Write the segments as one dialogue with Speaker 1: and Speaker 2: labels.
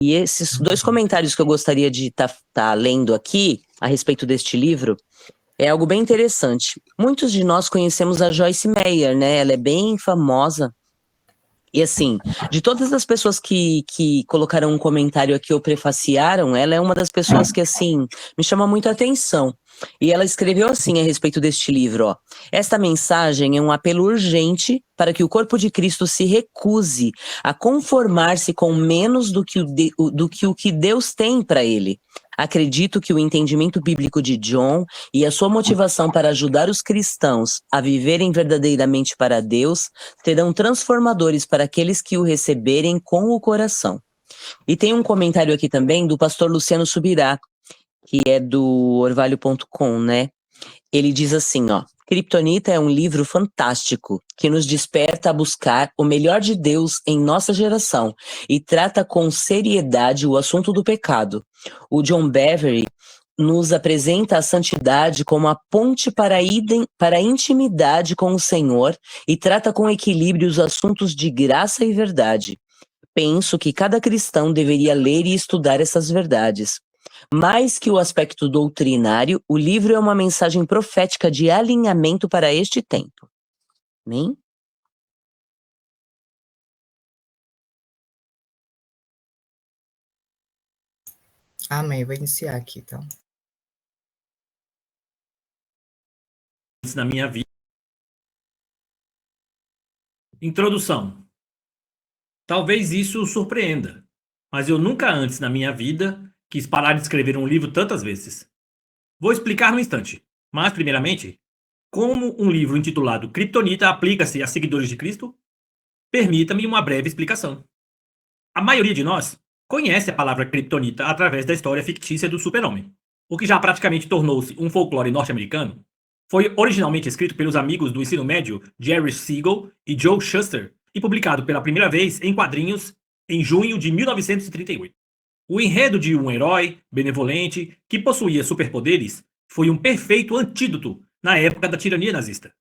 Speaker 1: E esses dois comentários que eu gostaria de estar lendo aqui a respeito deste livro é algo bem interessante. Muitos de nós conhecemos a Joyce Meyer, né? Ela é bem famosa. E assim, de todas as pessoas que colocaram um comentário aqui ou prefaciaram, ela é uma das pessoas que, assim, me chama muito a atenção. E ela escreveu assim a respeito deste livro, ó. Esta mensagem é um apelo urgente para que o corpo de Cristo se recuse a conformar-se com menos do que o que Deus tem para ele. Acredito que o entendimento bíblico de John e a sua motivação para ajudar os cristãos a viverem verdadeiramente para Deus serão transformadores para aqueles que o receberem com o coração. E tem um comentário aqui também do pastor Luciano Subirá, que é do orvalho.com, né? Ele diz assim, ó: Kryptonita é um livro fantástico que nos desperta a buscar o melhor de Deus em nossa geração e trata com seriedade o assunto do pecado. O John Bevere nos apresenta a santidade como a ponte para a intimidade com o Senhor e trata com equilíbrio os assuntos de graça e verdade. Penso que cada cristão deveria ler e estudar essas verdades. Mais que o aspecto doutrinário, o livro é uma mensagem profética de alinhamento para este tempo. Amém?
Speaker 2: Amém. Vou iniciar aqui, então.
Speaker 3: Na minha vida. Introdução. Talvez isso o surpreenda, mas eu nunca antes na minha vida quis parar de escrever um livro tantas vezes. Vou explicar no instante, mas primeiramente, como um livro intitulado Kryptonita aplica-se a seguidores de Cristo? Permita-me uma breve explicação. A maioria de nós conhece a palavra Kryptonita através da história fictícia do Super-Homem, o que já praticamente tornou-se um folclore norte-americano. Foi originalmente escrito pelos amigos do ensino médio Jerry Siegel e Joe Shuster e publicado pela primeira vez em quadrinhos em junho de 1938. O enredo de um herói benevolente que possuía superpoderes foi um perfeito antídoto na época da tirania nazista.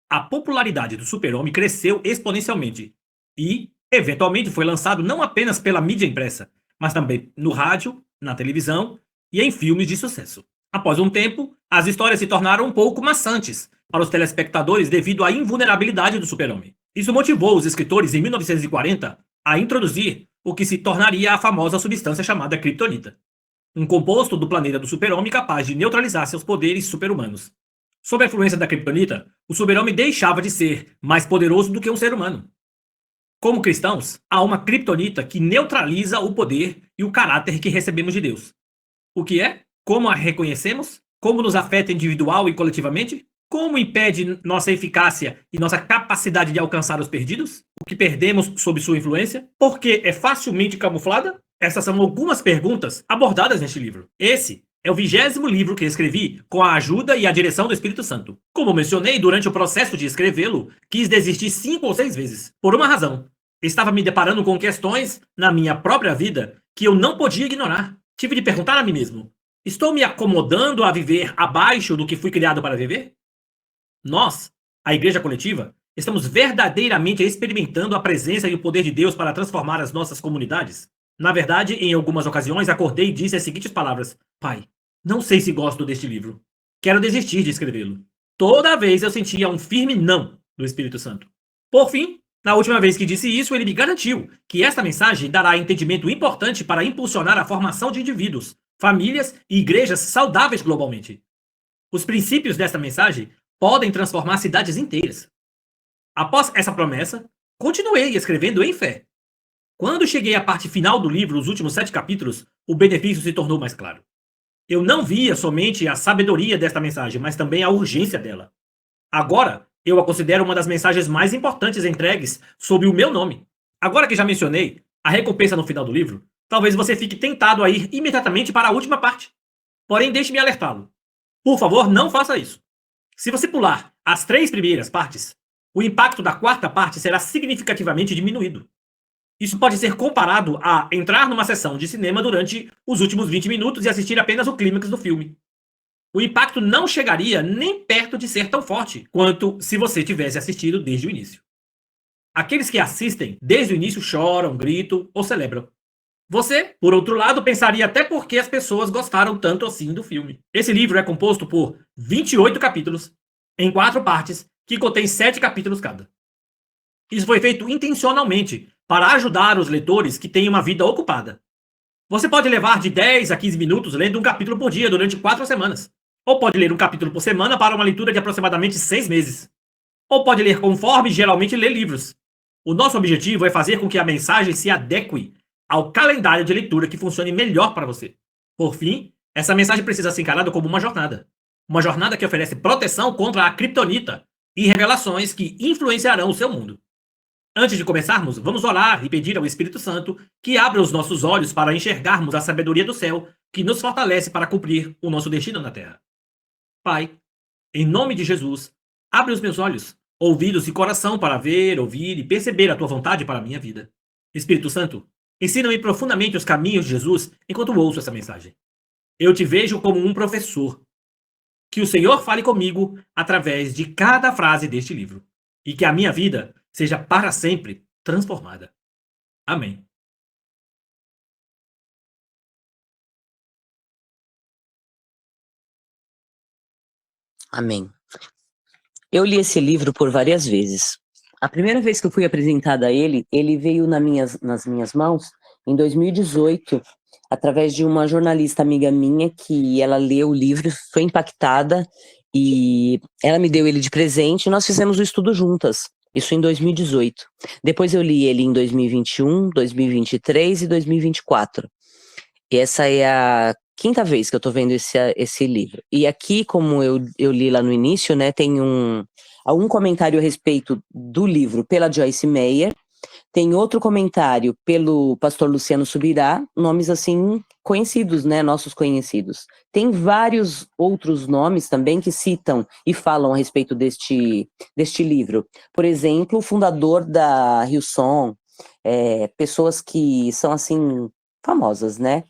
Speaker 3: A popularidade do Super-Homem cresceu exponencialmente e, eventualmente, foi lançado não apenas pela mídia impressa, mas também no rádio, na televisão e em filmes de sucesso. Após um tempo, as histórias se tornaram um pouco maçantes para os telespectadores devido à invulnerabilidade do Super-Homem. Isso motivou os escritores em 1940 a introduzir o que se tornaria a famosa substância chamada Kryptonita, um composto do planeta do Super-Homem capaz de neutralizar seus poderes super-humanos. Sob a influência da Kryptonita, o Super-Homem deixava de ser mais poderoso do que um ser humano. Como cristãos, há uma Kryptonita que neutraliza o poder e o caráter que recebemos de Deus. O que é? Como a reconhecemos? Como nos afeta individual e coletivamente? Como impede nossa eficácia e nossa capacidade de alcançar os perdidos? O que perdemos sob sua influência? Por que é facilmente camuflada? Essas são algumas perguntas abordadas neste livro. Esse é o 20º livro que escrevi com a ajuda e a direção do Espírito Santo. Como mencionei, durante o processo de escrevê-lo, quis desistir 5 ou 6 vezes. Por uma razão. Estava me deparando com questões na minha própria vida que eu não podia ignorar. Tive de perguntar a mim mesmo: estou me acomodando a viver abaixo do que fui criado para viver? Nós, a Igreja Coletiva, estamos verdadeiramente experimentando a presença e o poder de Deus para transformar as nossas comunidades? Na verdade, em algumas ocasiões, acordei e disse as seguintes palavras: Pai, não sei se gosto deste livro. Quero desistir de escrevê-lo. Toda vez eu sentia um firme não do Espírito Santo. Por fim, na última vez que disse isso, ele me garantiu que esta mensagem dará entendimento importante para impulsionar a formação de indivíduos, famílias e igrejas saudáveis globalmente. Os princípios desta mensagem podem transformar cidades inteiras. Após essa promessa, continuei escrevendo em fé. Quando cheguei à parte final do livro, os últimos 7 capítulos, o benefício se tornou mais claro. Eu não via somente a sabedoria desta mensagem, mas também a urgência dela. Agora, eu a considero uma das mensagens mais importantes entregues sob o meu nome. Agora que já mencionei a recompensa no final do livro, talvez você fique tentado a ir imediatamente para a última parte. Porém, deixe-me alertá-lo. Por favor, não faça isso. Se você pular as 3 primeiras partes, o impacto da 4ª parte será significativamente diminuído. Isso pode ser comparado a entrar numa sessão de cinema durante os últimos 20 minutos e assistir apenas o clímax do filme. O impacto não chegaria nem perto de ser tão forte quanto se você tivesse assistido desde o início. Aqueles que assistem desde o início choram, gritam ou celebram. Você, por outro lado, pensaria até por que as pessoas gostaram tanto assim do filme. Esse livro é composto por 28 capítulos, em 4 partes, que contém 7 capítulos cada. Isso foi feito intencionalmente, para ajudar os leitores que têm uma vida ocupada. Você pode levar de 10 a 15 minutos lendo um capítulo por dia durante 4 semanas. Ou pode ler um capítulo por semana para uma leitura de aproximadamente 6 meses. Ou pode ler conforme geralmente lê livros. O nosso objetivo é fazer com que a mensagem se adeque ao calendário de leitura que funcione melhor para você. Por fim, essa mensagem precisa ser encarada como uma jornada. Uma jornada que oferece proteção contra a criptonita e revelações que influenciarão o seu mundo. Antes de começarmos, vamos orar e pedir ao Espírito Santo que abra os nossos olhos para enxergarmos a sabedoria do céu que nos fortalece para cumprir o nosso destino na terra. Pai, em nome de Jesus, abre os meus olhos, ouvidos e coração para ver, ouvir e perceber a tua vontade para a minha vida. Espírito Santo, ensina-me profundamente os caminhos de Jesus enquanto ouço essa mensagem. Eu te vejo como um professor. Que o Senhor fale comigo através de cada frase deste livro. E que a minha vida seja para sempre transformada. Amém.
Speaker 1: Amém. Eu li esse livro por várias vezes. A primeira vez que eu fui apresentada a ele, ele veio nas minhas mãos em 2018, através de uma jornalista amiga minha, que ela leu o livro, foi impactada, e ela me deu ele de presente, e nós fizemos o estudo juntas, isso em 2018. Depois eu li ele em 2021, 2023 e 2024. E essa é a quinta vez que eu tô vendo esse livro. E aqui, como eu li lá no início, né, tem algum comentário a respeito do livro pela Joyce Meyer, tem outro comentário pelo pastor Luciano Subirá, nomes assim conhecidos, né, nossos conhecidos. Tem vários outros nomes também que citam e falam a respeito deste livro. Por exemplo, o fundador da Hillsong, pessoas que são assim famosas, né?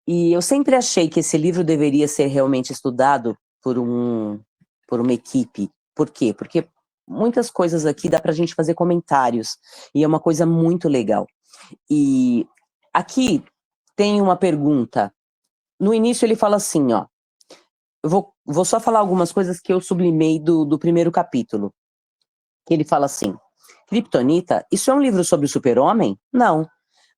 Speaker 1: E eu sempre achei que esse livro deveria ser realmente estudado por uma equipe. Por quê? Porque muitas coisas aqui dá pra gente fazer comentários, e é uma coisa muito legal. E aqui tem uma pergunta. No início ele fala assim, ó, eu vou só falar algumas coisas que eu sublimei do primeiro capítulo. Que ele fala assim, Kryptonita, isso é um livro sobre o super-homem? Não,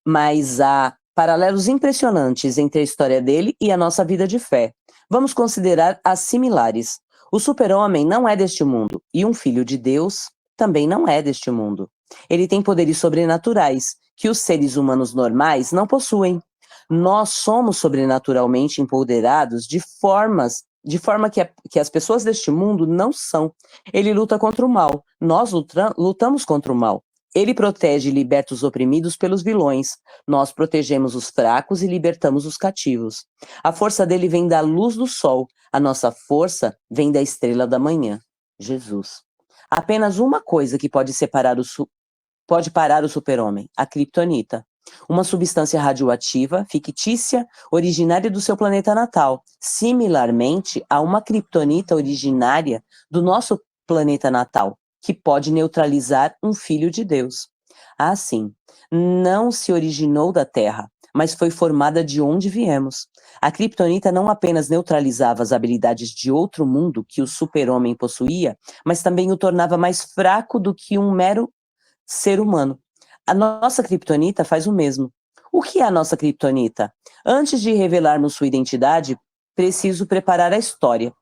Speaker 1: mas há paralelos impressionantes entre a história dele e a nossa vida de fé. Vamos considerar as similares. O super-homem não é deste mundo, e um filho de Deus também não é deste mundo. Ele tem poderes sobrenaturais, que os seres humanos normais não possuem. Nós somos sobrenaturalmente empoderados de forma que as pessoas deste mundo não são. Ele luta contra o mal, nós lutamos contra o mal. Ele protege e liberta os oprimidos pelos vilões. Nós protegemos os fracos e libertamos os cativos. A força dele vem da luz do sol. A nossa força vem da estrela da manhã, Jesus. Apenas uma coisa que pode parar o super-homem, a criptonita. Uma substância radioativa, fictícia, originária do seu planeta natal. Similarmente a uma criptonita originária do nosso planeta natal, que pode neutralizar um filho de Deus. Assim, não se originou da Terra, mas foi formada de onde viemos. A criptonita não apenas neutralizava as habilidades de outro mundo que o super-homem possuía, mas também o tornava mais fraco do que um mero ser humano. A nossa criptonita faz o mesmo. O que é a nossa criptonita? Antes de revelarmos sua identidade, preciso preparar a história.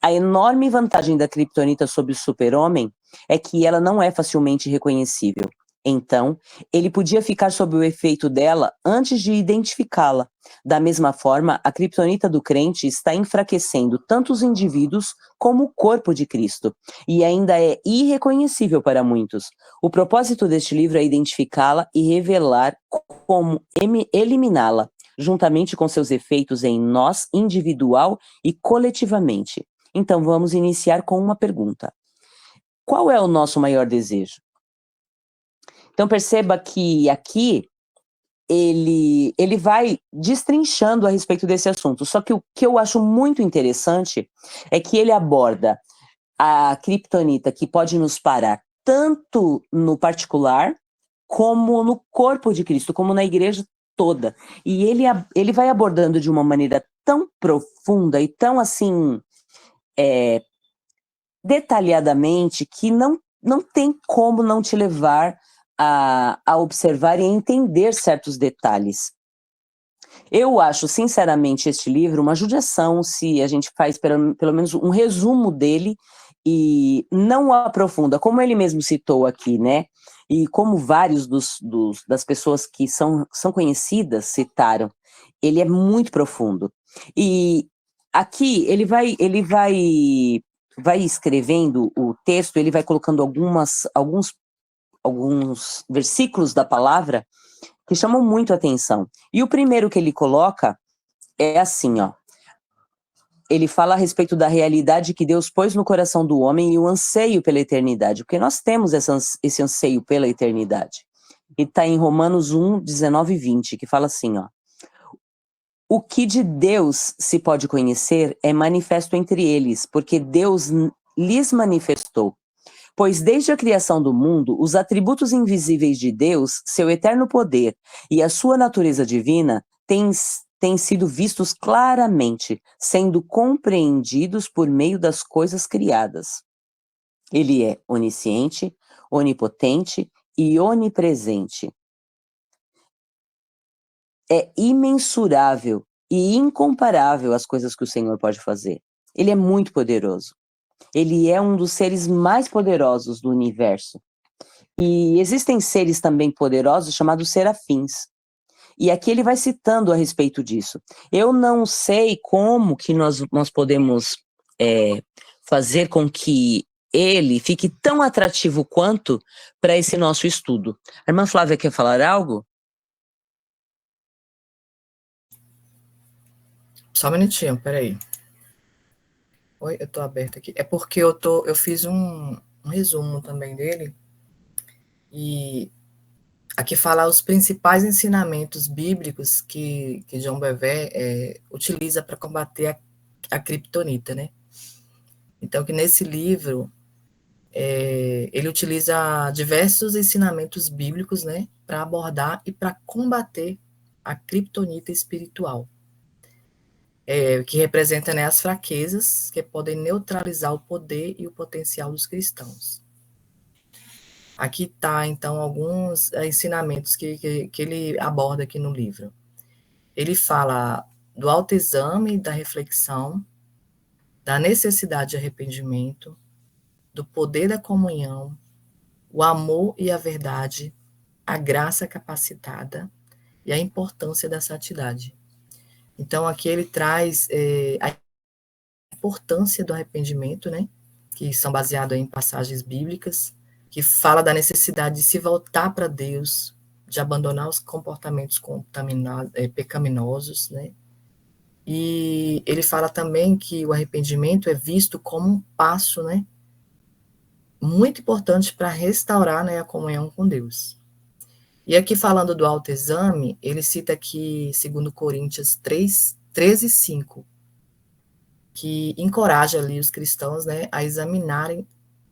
Speaker 1: A enorme vantagem da criptonita sobre o super-homem é que ela não é facilmente reconhecível. Então, ele podia ficar sob o efeito dela antes de identificá-la. Da mesma forma, a criptonita do crente está enfraquecendo tanto os indivíduos como o corpo de Cristo, e ainda é irreconhecível para muitos. O propósito deste livro é identificá-la e revelar como eliminá-la, juntamente com seus efeitos em nós, individual e coletivamente. Então, vamos iniciar com uma pergunta. Qual é o nosso maior desejo? Então, perceba que aqui ele vai destrinchando a respeito desse assunto. Só que o que eu acho muito interessante é que ele aborda a criptonita que pode nos parar tanto no particular como no corpo de Cristo, como na igreja toda. E ele vai abordando de uma maneira tão profunda e tão assim, detalhadamente, que não tem como não te levar a observar e a entender certos detalhes. Eu acho, sinceramente, este livro uma judiação se a gente faz pelo menos um resumo dele e não aprofunda, como ele mesmo citou aqui, né? E como vários das pessoas que são conhecidas citaram, ele é muito profundo. E aqui ele vai escrevendo o texto, ele vai colocando alguns versículos da palavra que chamam muito a atenção. E o primeiro que ele coloca é assim, ó. Ele fala a respeito da realidade que Deus pôs no coração do homem e o anseio pela eternidade, porque nós temos esse anseio pela eternidade. E está em Romanos 1, 19 e 20, que fala assim, ó. O que de Deus se pode conhecer é manifesto entre eles, porque Deus lhes manifestou. Pois desde a criação do mundo, os atributos invisíveis de Deus, seu eterno poder e a sua natureza divina têm sido vistos claramente, sendo compreendidos por meio das coisas criadas. Ele é onisciente, onipotente e onipresente. É imensurável e incomparável as coisas que o Senhor pode fazer. Ele é muito poderoso. Ele é um dos seres mais poderosos do universo. E existem seres também poderosos chamados serafins. E aqui ele vai citando a respeito disso. Eu não sei como que nós podemos fazer com que ele fique tão atrativo quanto para esse nosso estudo. A irmã Flávia quer falar algo?
Speaker 2: Só um minutinho, peraí. Oi, eu tô aberta aqui. É porque eu fiz um resumo também dele, e aqui fala os principais ensinamentos bíblicos que John Bevere utiliza para combater a criptonita, né? Então, que nesse livro, ele utiliza diversos ensinamentos bíblicos, né, para abordar e para combater a criptonita espiritual. Que representa, né, as fraquezas que podem neutralizar o poder e o potencial dos cristãos. Aqui está, então, alguns ensinamentos que ele aborda aqui no livro. Ele fala do autoexame, da reflexão, da necessidade de arrependimento, do poder da comunhão, o amor e a verdade, a graça capacitada e a importância da santidade. Então, aqui ele traz a importância do arrependimento, né, que são baseados em passagens bíblicas, que fala da necessidade de se voltar para Deus, de abandonar os comportamentos pecaminosos, né, e ele fala também que o arrependimento é visto como um passo, né, muito importante para restaurar, né, a comunhão com Deus. E aqui falando do autoexame, ele cita aqui, segundo Coríntios 3, 13 e 5, que encoraja ali os cristãos, né, a examinarem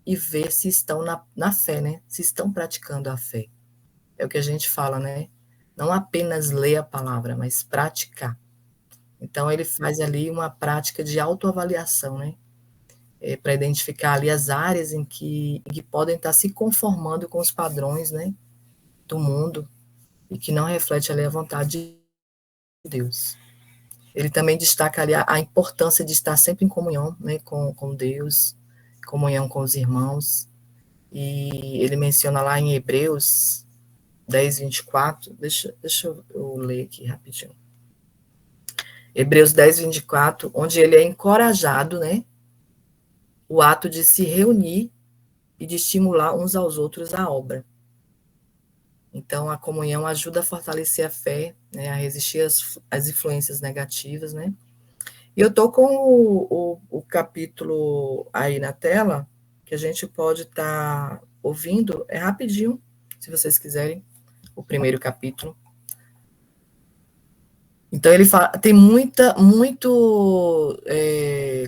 Speaker 2: e ver se estão na fé, né, se estão praticando a fé. É o que a gente fala, né, não apenas ler a palavra, mas praticar. Então, ele faz ali uma prática de autoavaliação, né, para identificar ali as áreas em que podem estar se conformando com os padrões, né, do mundo, e que não reflete ali a vontade de Deus. Ele também destaca ali a importância de estar sempre em comunhão, né, com Deus, comunhão com os irmãos, e ele menciona lá em Hebreus 10, 24, deixa eu ler aqui rapidinho. Hebreus 10, 24, onde ele é encorajado, né, o ato de se reunir e de estimular uns aos outros a obra. Então, a comunhão ajuda a fortalecer a fé, né, a resistir às influências negativas, né? E eu estou com o capítulo aí na tela, que a gente pode estar ouvindo, é rapidinho, se vocês quiserem, o primeiro capítulo. Então, ele fala, tem muito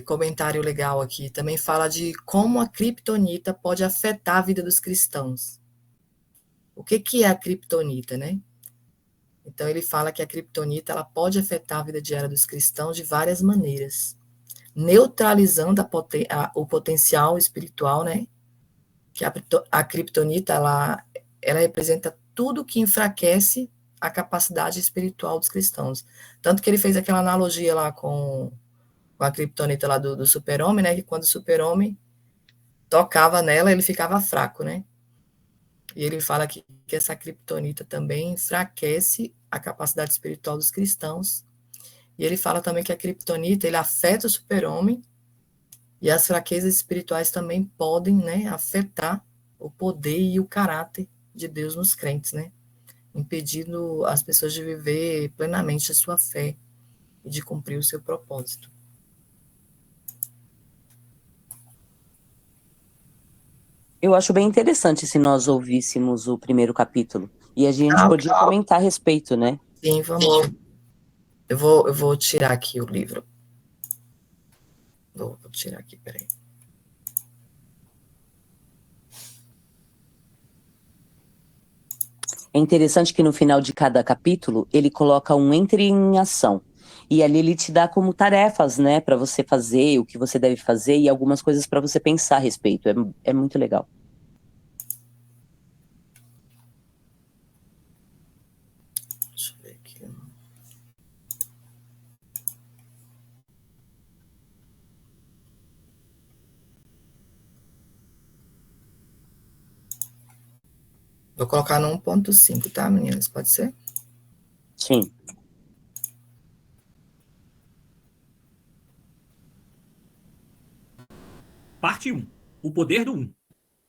Speaker 2: comentário legal aqui. Também fala de como a criptonita pode afetar a vida dos cristãos. O que é a criptonita, né? Então, ele fala que a criptonita ela pode afetar a vida diária dos cristãos de várias maneiras, neutralizando o potencial espiritual, né? Que a criptonita ela representa tudo que enfraquece a capacidade espiritual dos cristãos. Tanto que ele fez aquela analogia lá com a criptonita lá do super-homem, né? Que quando o super-homem tocava nela, ele ficava fraco, né? E ele fala que essa criptonita também enfraquece a capacidade espiritual dos cristãos. E ele fala também que a criptonita ele afeta o super-homem e as fraquezas espirituais também podem, né, afetar o poder e o caráter de Deus nos crentes, né? Impedindo as pessoas de viver plenamente a sua fé e de cumprir o seu propósito.
Speaker 1: Eu acho bem interessante se nós ouvíssemos o primeiro capítulo. E a gente podia comentar a respeito, né?
Speaker 2: Sim, vamos. Eu vou tirar aqui o livro. Vou tirar aqui, peraí.
Speaker 1: É interessante que no final de cada capítulo ele coloca um entre em ação. E ali ele te dá como tarefas, né, para você fazer, o que você deve fazer e algumas coisas para você pensar a respeito. É muito legal.
Speaker 2: Deixa eu ver aqui. Vou colocar no 1.5, tá, meninas? Pode ser?
Speaker 1: Sim.
Speaker 3: Parte 1. O poder do 1.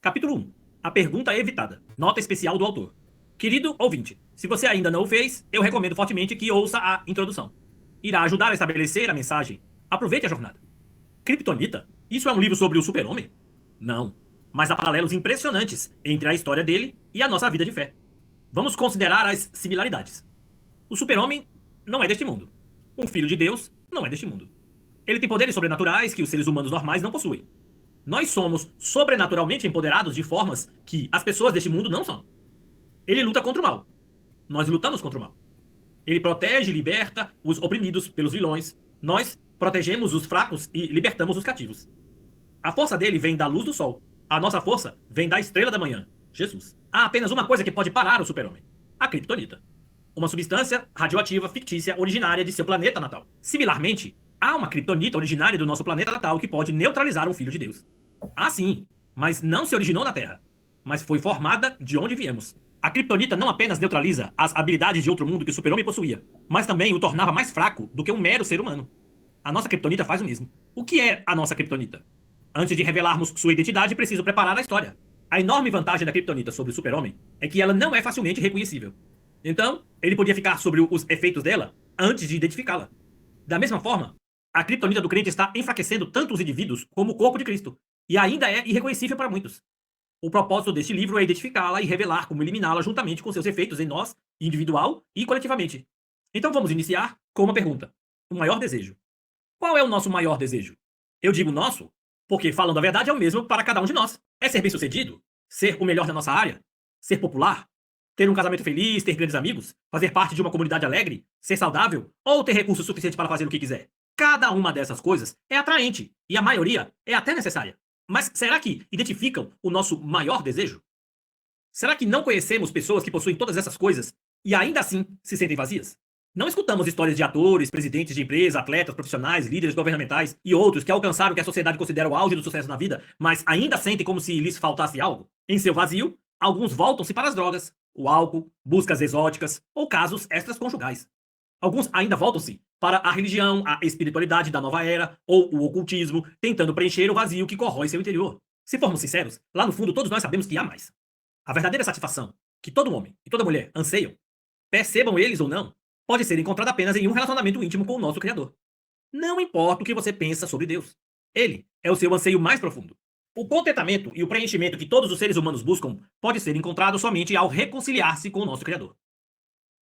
Speaker 3: Capítulo 1. A pergunta evitada. Nota especial do autor. Querido ouvinte, se você ainda não o fez, eu recomendo fortemente que ouça a introdução. Irá ajudar a estabelecer a mensagem. Aproveite a jornada. Kryptonita? Isso é um livro sobre o super-homem? Não. Mas há paralelos impressionantes entre a história dele e a nossa vida de fé. Vamos considerar as similaridades. O super-homem não é deste mundo. Um filho de Deus não é deste mundo. Ele tem poderes sobrenaturais que os seres humanos normais não possuem. Nós somos sobrenaturalmente empoderados de formas que as pessoas deste mundo não são. Ele luta contra o mal. Nós lutamos contra o mal. Ele protege e liberta os oprimidos pelos vilões. Nós protegemos os fracos e libertamos os cativos. A força dele vem da luz do sol. A nossa força vem da estrela da manhã, Jesus. Há apenas uma coisa que pode parar o super-homem: a criptonita. Uma substância radioativa fictícia originária de seu planeta natal. Similarmente, há uma criptonita originária do nosso planeta natal que pode neutralizar um filho de Deus. Ah, sim, mas não se originou na Terra, mas foi formada de onde viemos. A criptonita não apenas neutraliza as habilidades de outro mundo que o super-homem possuía, mas também o tornava mais fraco do que um mero ser humano. A nossa criptonita faz o mesmo. O que é a nossa criptonita? Antes de revelarmos sua identidade, preciso preparar a história. A enorme vantagem da criptonita sobre o super-homem é que ela não é facilmente reconhecível. Então, ele podia ficar sobre os efeitos dela antes de identificá-la. Da mesma forma, a criptonita do crente está enfraquecendo tanto os indivíduos como o corpo de Cristo, e ainda é irreconhecível para muitos. O propósito deste livro é identificá-la e revelar como eliminá-la juntamente com seus efeitos em nós, individual e coletivamente. Então vamos iniciar com uma pergunta. O maior desejo. Qual é o nosso maior desejo? Eu digo nosso, porque, falando a verdade, é o mesmo para cada um de nós. É ser bem-sucedido? Ser o melhor da nossa área? Ser popular? Ter um casamento feliz, ter grandes amigos? Fazer parte de uma comunidade alegre? Ser saudável? Ou ter recursos suficientes para fazer o que quiser? Cada uma dessas coisas é atraente, e a maioria é até necessária. Mas será que identificam o nosso maior desejo? Será que não conhecemos pessoas que possuem todas essas coisas e ainda assim se sentem vazias? Não escutamos histórias de atores, presidentes de empresas, atletas, profissionais, líderes governamentais e outros que alcançaram o que a sociedade considera o auge do sucesso na vida, mas ainda sentem como se lhes faltasse algo? Em seu vazio, alguns voltam-se para as drogas, o álcool, buscas exóticas ou casos extraconjugais. Alguns ainda voltam-se para a religião, a espiritualidade da nova era ou o ocultismo, tentando preencher o vazio que corrói seu interior. Se formos sinceros, lá no fundo todos nós sabemos que há mais. A verdadeira satisfação que todo homem e toda mulher anseiam, percebam eles ou não, pode ser encontrada apenas em um relacionamento íntimo com o nosso Criador. Não importa o que você pensa sobre Deus. Ele é o seu anseio mais profundo. O contentamento e o preenchimento que todos os seres humanos buscam pode ser encontrado somente ao reconciliar-se com o nosso Criador.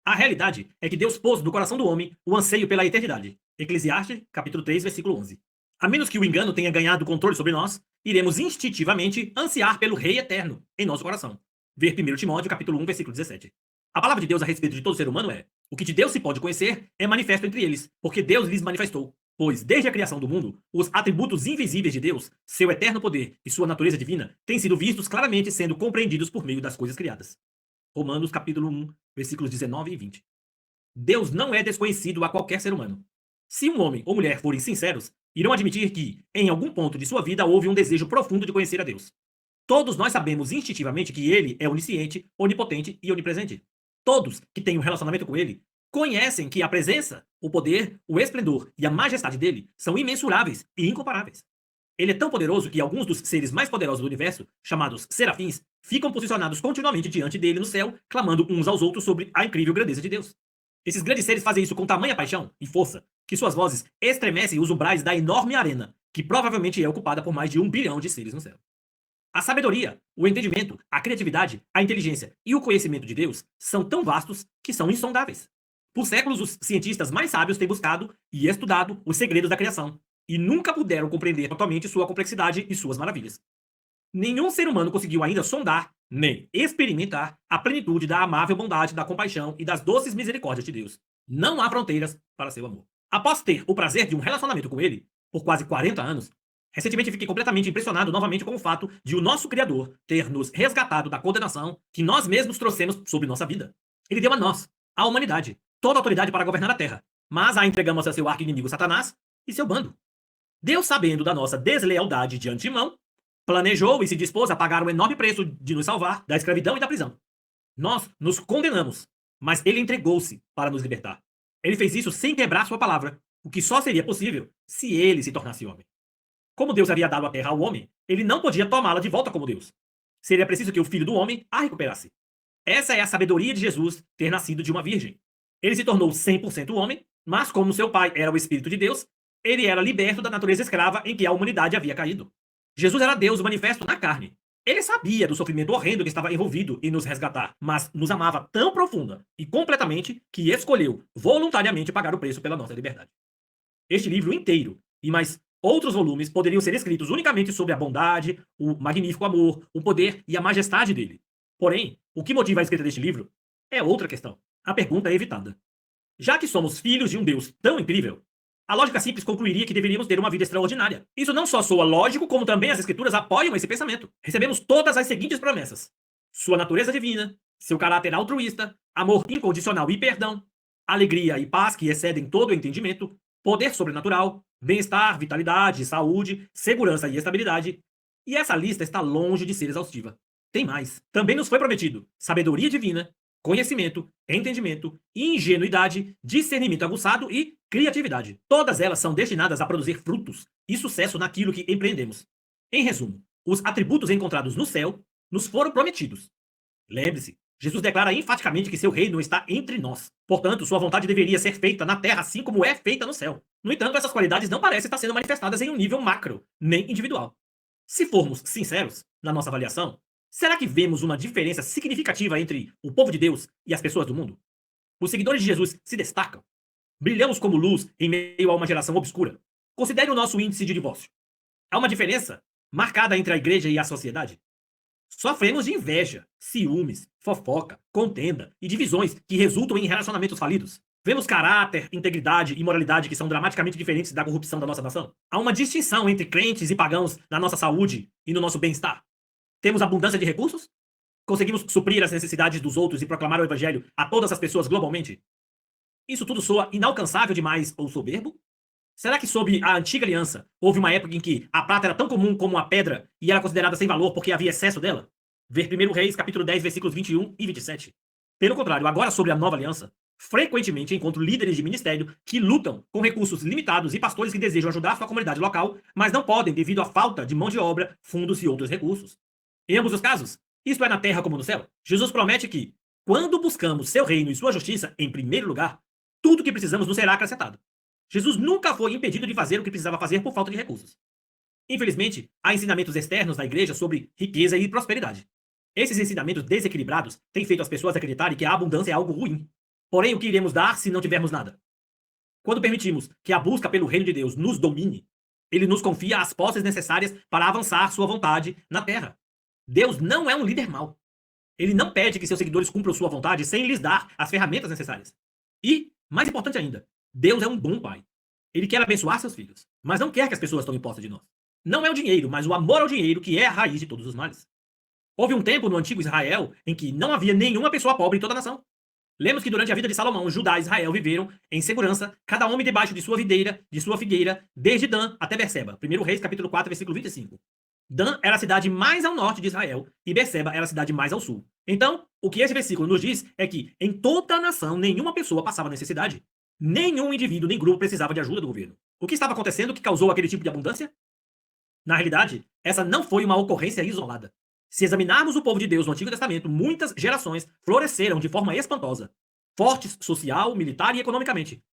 Speaker 3: A realidade é que Deus pôs no coração do homem o anseio pela eternidade. Eclesiastes, capítulo 3, versículo 11. A menos que o engano tenha ganhado o controle sobre nós, iremos instintivamente ansiar pelo Rei eterno em nosso coração. Ver 1 Timóteo, capítulo 1, versículo 17. A palavra de Deus a respeito de todo ser humano é: o que de Deus se pode conhecer é manifesto entre eles, porque Deus lhes manifestou. Pois, desde a criação do mundo, os atributos invisíveis de Deus, seu eterno poder e sua natureza divina, têm sido vistos claramente sendo compreendidos por meio das coisas criadas. Romanos, capítulo 1, versículos 19 e 20. Deus não é desconhecido a qualquer ser humano. Se um homem ou mulher forem sinceros, irão admitir que, em algum ponto de sua vida, houve um desejo profundo de conhecer a Deus. Todos nós sabemos instintivamente que Ele é onisciente, onipotente e onipresente. Todos que têm um relacionamento com Ele conhecem que a presença, o poder, o esplendor e a majestade dele são imensuráveis e incomparáveis. Ele é tão poderoso que alguns dos seres mais poderosos do universo, chamados serafins, ficam posicionados continuamente diante dele no céu, clamando uns aos outros sobre a incrível grandeza de Deus. Esses grandes seres fazem isso com tamanha paixão e força que suas vozes estremecem os umbrais da enorme arena, que provavelmente é ocupada por mais de 1 bilhão de seres no céu. A sabedoria, o entendimento, a criatividade, a inteligência e o conhecimento de Deus são tão vastos que são insondáveis. Por séculos, os cientistas mais sábios têm buscado e estudado os segredos da criação e nunca puderam compreender totalmente sua complexidade e suas maravilhas. Nenhum ser humano conseguiu ainda sondar, nem experimentar a plenitude da amável bondade, da compaixão e das doces misericórdias de Deus. Não há fronteiras para seu amor. Após ter o prazer de um relacionamento com ele, por quase 40 anos, recentemente fiquei completamente impressionado novamente com o fato de o nosso Criador ter nos resgatado da condenação que nós mesmos trouxemos sobre nossa vida. Ele deu a nós, à humanidade, toda a autoridade para governar a terra, mas a entregamos a seu arqui-inimigo Satanás e seu bando. Deus, sabendo da nossa deslealdade de antemão, planejou e se dispôs a pagar o enorme preço de nos salvar da escravidão e da prisão. Nós nos condenamos, mas ele entregou-se para nos libertar. Ele fez isso sem quebrar sua palavra, o que só seria possível se ele se tornasse homem. Como Deus havia dado a terra ao homem, ele não podia tomá-la de volta como Deus. Seria preciso que o Filho do Homem a recuperasse. Essa é a sabedoria de Jesus ter nascido de uma virgem. Ele se tornou 100% homem, mas como seu pai era o Espírito de Deus, ele era liberto da natureza escrava em que a humanidade havia caído. Jesus era Deus manifesto na carne. Ele sabia do sofrimento horrendo que estava envolvido em nos resgatar, mas nos amava tão profunda e completamente que escolheu voluntariamente pagar o preço pela nossa liberdade. Este livro inteiro e mais outros volumes poderiam ser escritos unicamente sobre a bondade, o magnífico amor, o poder e a majestade dele. Porém, o que motiva a escrita deste livro é outra questão. A pergunta é evitada. Já que somos filhos de um Deus tão incrível, a lógica simples concluiria que deveríamos ter uma vida extraordinária. Isso não só soa lógico, como também as escrituras apoiam esse pensamento. Recebemos todas as seguintes promessas: sua natureza divina, seu caráter altruísta, amor incondicional e perdão, alegria e paz que excedem todo o entendimento, poder sobrenatural, bem-estar, vitalidade, saúde, segurança e estabilidade. E essa lista está longe de ser exaustiva. Tem mais. Também nos foi prometido sabedoria divina, conhecimento, entendimento, ingenuidade, discernimento aguçado e criatividade. Todas elas são destinadas a produzir frutos e sucesso naquilo que empreendemos. Em resumo, os atributos encontrados no céu nos foram prometidos. Lembre-se, Jesus declara enfaticamente que seu reino está entre nós. Portanto, sua vontade deveria ser feita na terra assim como é feita no céu. No entanto, essas qualidades não parecem estar sendo manifestadas em um nível macro, nem individual. Se formos sinceros na nossa avaliação, será que vemos uma diferença significativa entre o povo de Deus e as pessoas do mundo? Os seguidores de Jesus se destacam. Brilhamos como luz em meio a uma geração obscura. Considere o nosso índice de divórcio. Há uma diferença marcada entre a igreja e a sociedade. Sofremos de inveja, ciúmes, fofoca, contenda e divisões que resultam em relacionamentos falidos. Vemos caráter, integridade e moralidade que são dramaticamente diferentes da corrupção da nossa nação. Há uma distinção entre crentes e pagãos na nossa saúde e no nosso bem-estar. Temos abundância de recursos? Conseguimos suprir as necessidades dos outros e proclamar o evangelho a todas as pessoas globalmente? Isso tudo soa inalcançável demais ou soberbo? Será que sob a antiga aliança houve uma época em que a prata era tão comum como a pedra e era considerada sem valor porque havia excesso dela? Ver 1 Reis, capítulo 10, versículos 21 e 27. Pelo contrário, agora sobre a nova aliança, frequentemente encontro líderes de ministério que lutam com recursos limitados e pastores que desejam ajudar sua comunidade local, mas não podem devido à falta de mão de obra, fundos e outros recursos. Em ambos os casos, isto é na terra como no céu, Jesus promete que, quando buscamos seu reino e sua justiça em primeiro lugar, tudo o que precisamos nos será acrescentado. Jesus nunca foi impedido de fazer o que precisava fazer por falta de recursos. Infelizmente, há ensinamentos externos da igreja sobre riqueza e prosperidade. Esses ensinamentos desequilibrados têm feito as pessoas acreditarem que a abundância é algo ruim. Porém, o que iremos dar se não tivermos nada? Quando permitimos que a busca pelo reino de Deus nos domine, ele nos confia as posses necessárias para avançar sua vontade na terra. Deus não é um líder mau. Ele não pede que seus seguidores cumpram sua vontade sem lhes dar as ferramentas necessárias. E, mais importante ainda, Deus é um bom pai. Ele quer abençoar seus filhos, mas não quer que as pessoas tomem posse de nós. Não é o dinheiro, mas o amor ao dinheiro que é a raiz de todos os males. Houve um tempo no antigo Israel em que não havia nenhuma pessoa pobre em toda a nação. Lemos que durante a vida de Salomão, Judá e Israel viveram em segurança, cada homem debaixo de sua videira, de sua figueira, desde Dan até Berseba. 1 Reis, capítulo 4, versículo 25. Dan era a cidade mais ao norte de Israel e Berseba era a cidade mais ao sul. Então, o que esse versículo nos diz é que em toda a nação nenhuma pessoa passava necessidade. Nenhum indivíduo nem grupo precisava de ajuda do governo. O que estava acontecendo que causou aquele tipo de abundância? Na realidade, essa não foi uma ocorrência isolada. Se examinarmos o povo de Deus no Antigo Testamento, muitas gerações floresceram de forma espantosa, fortes social, militar e economicamente.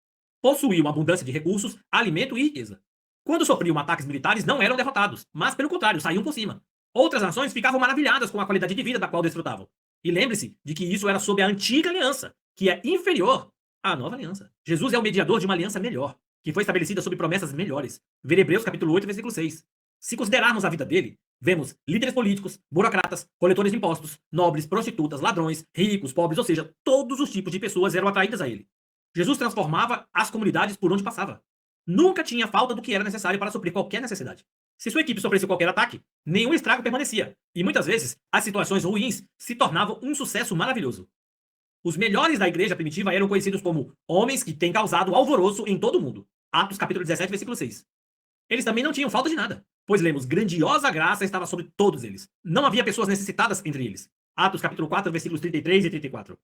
Speaker 3: Possuíam abundância de recursos, alimento e riqueza. Quando sofriam ataques militares, não eram derrotados, mas, pelo contrário, saíam por cima. Outras nações ficavam maravilhadas com a qualidade de vida da qual desfrutavam. E lembre-se de que isso era sob a antiga aliança, que é inferior à nova aliança. Jesus é o mediador de uma aliança melhor, que foi estabelecida sob promessas melhores. Ver Hebreus capítulo 8, versículo 6. Se considerarmos a vida dele, vemos líderes políticos, burocratas, coletores de impostos, nobres, prostitutas, ladrões, ricos, pobres, ou seja, todos os tipos de pessoas eram atraídas a ele. Jesus transformava as comunidades por onde passava. Nunca tinha falta do que era necessário para suprir qualquer necessidade. Se sua equipe sofresse qualquer ataque, nenhum estrago permanecia. E muitas vezes, as situações ruins se tornavam um sucesso maravilhoso. Os melhores da igreja primitiva eram conhecidos como homens que têm causado alvoroço em todo o mundo. Atos capítulo 17, versículo 6. Eles também não tinham falta de nada, pois lemos, grandiosa graça estava sobre todos eles. Não havia pessoas necessitadas entre eles. Atos capítulo 4, versículos 33 e 34.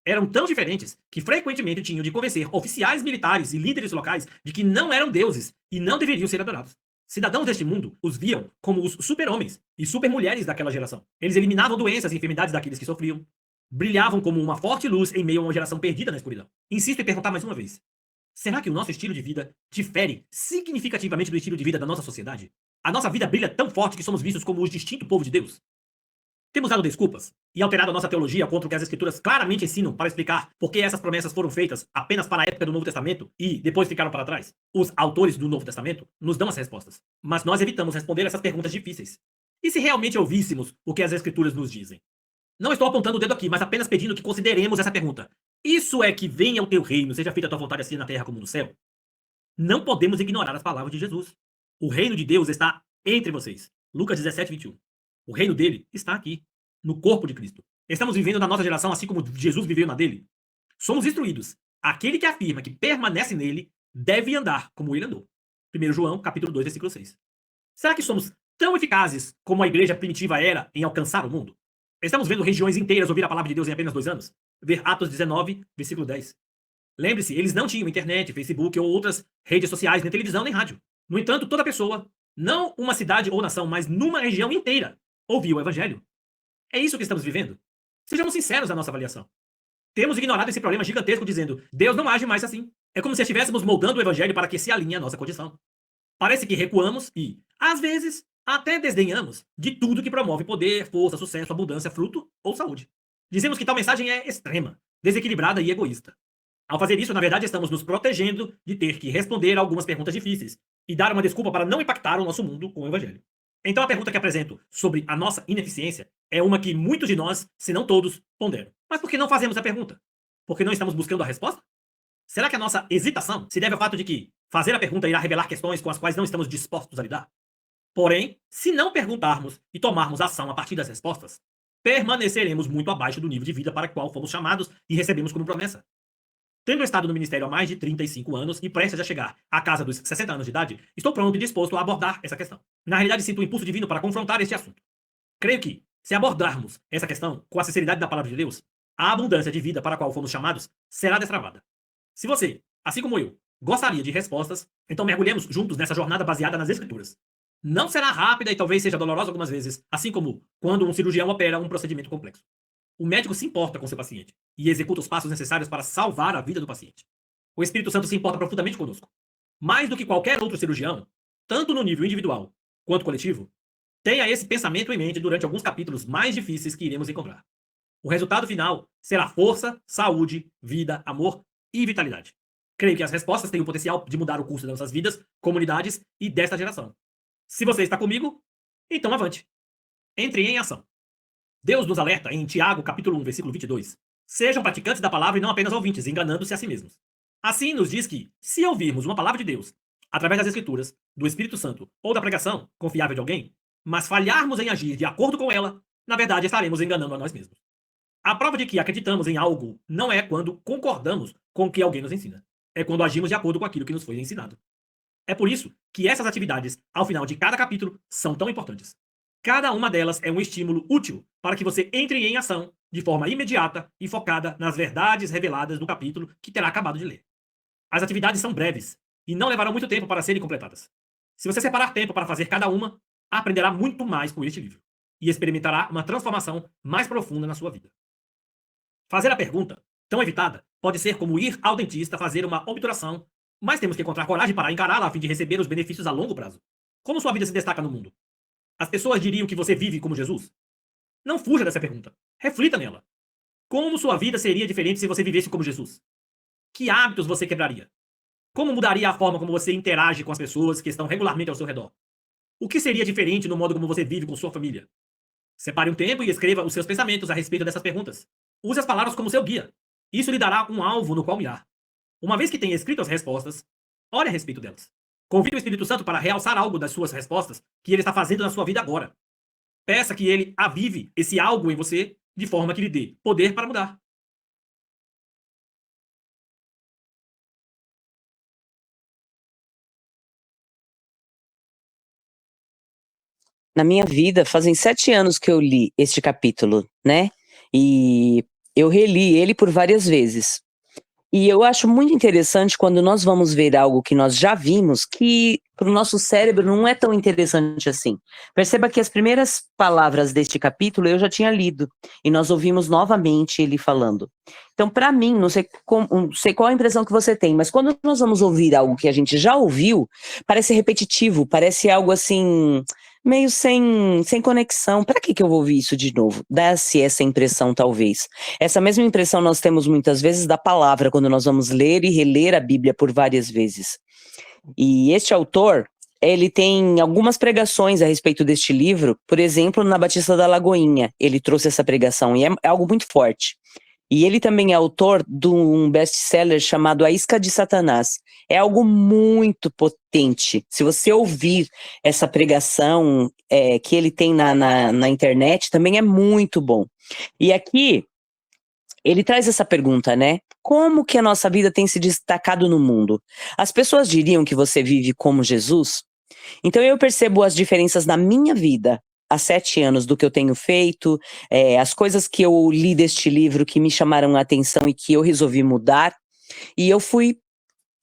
Speaker 3: Eram tão diferentes que frequentemente tinham de convencer oficiais militares e líderes locais de que não eram deuses e não deveriam ser adorados. Cidadãos deste mundo os viam como os super-homens e super-mulheres daquela geração. Eles eliminavam doenças e enfermidades daqueles que sofriam. Brilhavam como uma forte luz em meio a uma geração perdida na escuridão. Insisto em perguntar mais uma vez. Será que o nosso estilo de vida difere significativamente do estilo de vida da nossa sociedade? A nossa vida brilha tão forte que somos vistos como o distinto povo de Deus? Temos dado desculpas e alterado a nossa teologia contra o que as Escrituras claramente ensinam para explicar por que essas promessas foram feitas apenas para a época do Novo Testamento e depois ficaram para trás? Os autores do Novo Testamento nos dão as respostas, mas nós evitamos responder essas perguntas difíceis. E se realmente ouvíssemos o que as Escrituras nos dizem? Não estou apontando o dedo aqui, mas apenas pedindo que consideremos essa pergunta. Isso é que venha o teu reino, seja feita a tua vontade assim na terra como no céu? Não podemos ignorar as palavras de Jesus. O reino de Deus está entre vocês. Lucas 17, 21. O reino dele está aqui, no corpo de Cristo. Estamos vivendo na nossa geração assim como Jesus viveu na dele. Somos instruídos. Aquele que afirma que permanece nele deve andar como ele andou. 1 João, capítulo 2, versículo 6. Será que somos tão eficazes como a igreja primitiva era em alcançar o mundo? Estamos vendo regiões inteiras ouvir a palavra de Deus em apenas 2 anos? Ver Atos 19, versículo 10. Lembre-se, eles não tinham internet, Facebook ou outras redes sociais, nem televisão, nem rádio. No entanto, toda pessoa, não uma cidade ou nação, mas numa região inteira, ouviu o evangelho. É isso que estamos vivendo? Sejamos sinceros na nossa avaliação. Temos ignorado esse problema gigantesco dizendo, Deus não age mais assim. É como se estivéssemos moldando o evangelho para que se alinhe à nossa condição. Parece que recuamos e, às vezes, até desdenhamos de tudo que promove poder, força, sucesso, abundância, fruto ou saúde. Dizemos que tal mensagem é extrema, desequilibrada e egoísta. Ao fazer isso, na verdade, estamos nos protegendo de ter que responder a algumas perguntas difíceis e dar uma desculpa para não impactar o nosso mundo com o evangelho. Então a pergunta que apresento sobre a nossa ineficiência é uma que muitos de nós, se não todos, ponderam. Mas por que não fazemos a pergunta? Porque não estamos buscando a resposta? Será que a nossa hesitação se deve ao fato de que fazer a pergunta irá revelar questões com as quais não estamos dispostos a lidar? Porém, se não perguntarmos e tomarmos ação a partir das respostas, permaneceremos muito abaixo do nível de vida para o qual fomos chamados e recebemos como promessa. Tendo estado no ministério há mais de 35 anos e prestes a chegar à casa dos 60 anos de idade, estou pronto e disposto a abordar essa questão. Na realidade, sinto um impulso divino para confrontar este assunto. Creio que, se abordarmos essa questão com a sinceridade da palavra de Deus, a abundância de vida para a qual fomos chamados será destravada. Se você, assim como eu, gostaria de respostas, então mergulhemos juntos nessa jornada baseada nas Escrituras. Não será rápida e talvez seja dolorosa algumas vezes, assim como quando um cirurgião opera um procedimento complexo. O médico se importa com seu paciente e executa os passos necessários para salvar a vida do paciente. O Espírito Santo se importa profundamente conosco. Mais do que qualquer outro cirurgião, tanto no nível individual quanto coletivo, tenha esse pensamento em mente durante alguns capítulos mais difíceis que iremos encontrar. O resultado final será força, saúde, vida, amor e vitalidade. Creio que as respostas têm o potencial de mudar o curso das nossas vidas, comunidades e desta geração. Se você está comigo, então avante. Entre em ação. Deus nos alerta em Tiago, capítulo 1, versículo 22. Sejam praticantes da palavra e não apenas ouvintes, enganando-se a si mesmos. Assim nos diz que, se ouvirmos uma palavra de Deus, através das Escrituras, do Espírito Santo ou da pregação confiável de alguém, mas falharmos em agir de acordo com ela, na verdade estaremos enganando a nós mesmos. A prova de que acreditamos em algo não é quando concordamos com o que alguém nos ensina. É quando agimos de acordo com aquilo que nos foi ensinado. É por isso que essas atividades, ao final de cada capítulo, são tão importantes. Cada uma delas é um estímulo útil para que você entre em ação de forma imediata e focada nas verdades reveladas do capítulo que terá acabado de ler. As atividades são breves e não levarão muito tempo para serem completadas. Se você separar tempo para fazer cada uma, aprenderá muito mais com este livro e experimentará uma transformação mais profunda na sua vida. Fazer a pergunta, tão evitada, pode ser como ir ao dentista fazer uma obturação, mas temos que encontrar coragem para encará-la a fim de receber os benefícios a longo prazo. Como sua vida se destaca no mundo? As pessoas diriam que você vive como Jesus? Não fuja dessa pergunta. Reflita nela. Como sua vida seria diferente se você vivesse como Jesus? Que hábitos você quebraria? Como mudaria a forma como você interage com as pessoas que estão regularmente ao seu redor? O que seria diferente no modo como você vive com sua família? Separe um tempo e escreva os seus pensamentos a respeito dessas perguntas. Use as palavras como seu guia. Isso lhe dará um alvo no qual mirar. Uma vez que tenha escrito as respostas, ore a respeito delas. Convide o Espírito Santo para realçar algo das suas respostas que ele está fazendo na sua vida agora. Peça que ele avive esse algo em você de forma que lhe dê poder para mudar.
Speaker 1: Na minha vida, fazem 7 anos que eu li este capítulo, né? E eu reli ele por várias vezes. E eu acho muito interessante quando nós vamos ver algo que nós já vimos, que para o nosso cérebro não é tão interessante assim. Perceba que as primeiras palavras deste capítulo eu já tinha lido, e nós ouvimos novamente ele falando. Então, para mim, não sei qual a impressão que você tem, mas quando nós vamos ouvir algo que a gente já ouviu, parece repetitivo, parece algo assim, meio sem conexão. Para que eu vou ouvir isso de novo? Dá-se essa impressão, talvez. Essa mesma impressão nós temos muitas vezes da palavra, quando nós vamos ler e reler a Bíblia por várias vezes. E este autor, ele tem algumas pregações a respeito deste livro, por exemplo, na Batista da Lagoinha, ele trouxe essa pregação, e é algo muito forte. E ele também é autor de um best-seller chamado A Isca de Satanás. É algo muito potente. Se você ouvir essa pregação que ele tem na internet, também é muito bom. E aqui, ele traz essa pergunta, né? Como que a nossa vida tem se destacado no mundo? As pessoas diriam que você vive como Jesus? Então eu percebo as diferenças na minha vida há 7 anos do que eu tenho feito, as coisas que eu li deste livro que me chamaram a atenção e que eu resolvi mudar, e eu fui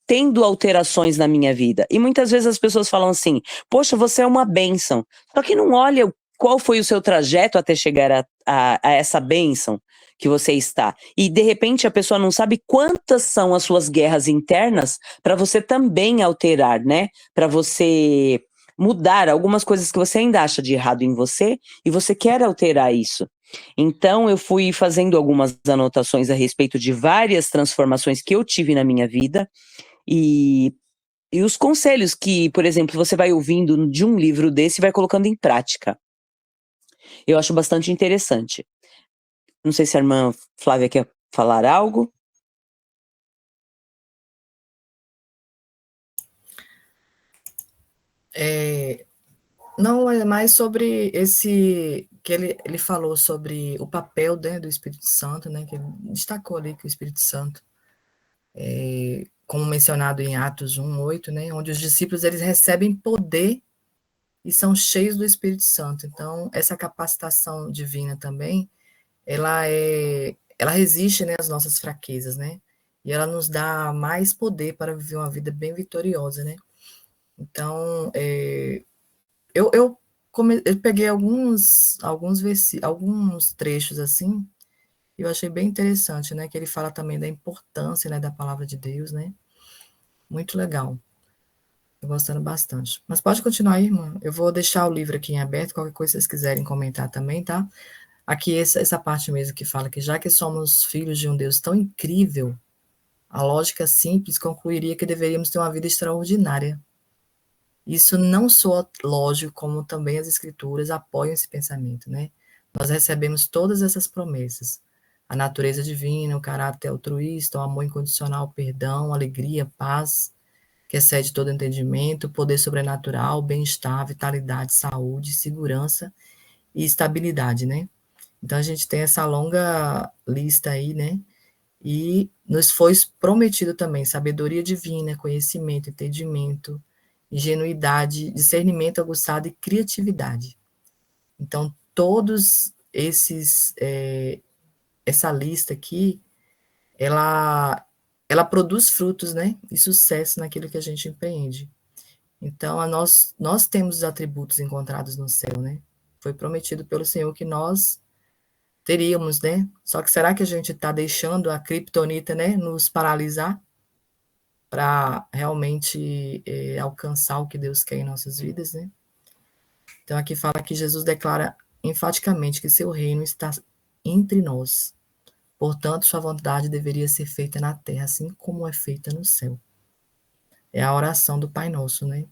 Speaker 1: tendo alterações na minha vida. E muitas vezes as pessoas falam assim, poxa, você é uma bênção. Só que não olha qual foi o seu trajeto até chegar a essa bênção que você está. E de repente a pessoa não sabe quantas são as suas guerras internas para você também alterar, né? Para você mudar algumas coisas que você ainda acha de errado em você e você quer alterar isso. Então eu fui fazendo algumas anotações a respeito de várias transformações que eu tive na minha vida e os conselhos que, por exemplo, você vai ouvindo de um livro desse e vai colocando em prática. Eu acho bastante interessante. Não sei se a irmã Flávia quer falar algo.
Speaker 2: Não, é mais sobre esse, que ele falou sobre o papel, né, do Espírito Santo, né, que ele destacou ali que o Espírito Santo, como mencionado em Atos 1:8, né, onde os discípulos eles recebem poder e são cheios do Espírito Santo. Então, essa capacitação divina também, ela resiste, né, às nossas fraquezas, né, e ela nos dá mais poder para viver uma vida bem vitoriosa, né. Então, eu peguei alguns trechos assim, e eu achei bem interessante, né, que ele fala também da importância, né, da palavra de Deus, né, muito legal, tô gostando bastante. Mas pode continuar aí, irmã, eu vou deixar o livro aqui em aberto, qualquer coisa que vocês quiserem comentar também, tá? Aqui essa parte mesmo que fala que já que somos filhos de um Deus tão incrível, a lógica simples concluiria que deveríamos ter uma vida extraordinária. Isso não só lógico, como também as escrituras apoiam esse pensamento, né? nós recebemos todas essas promessas. A natureza divina, o caráter altruísta, o amor incondicional, o perdão, a alegria, paz, que excede todo entendimento, o poder sobrenatural, bem-estar, vitalidade, saúde, segurança e estabilidade, né? Então, a gente tem essa longa lista aí, né? E nos foi prometido também sabedoria divina, conhecimento, entendimento, ingenuidade, discernimento aguçado e criatividade. Então, todos esses, essa lista aqui, ela produz frutos, né? E sucesso naquilo que a gente empreende. Então, nós temos os atributos encontrados no céu, né? Foi prometido pelo Senhor que nós teríamos, né? Só que será que a gente está deixando a criptonita, né, nos paralisar para realmente alcançar o que Deus quer em nossas vidas, né? Então, aqui fala que Jesus declara enfaticamente que seu reino está entre nós. Portanto, sua vontade deveria ser feita na terra, assim como é feita no céu. É a oração do Pai Nosso, né?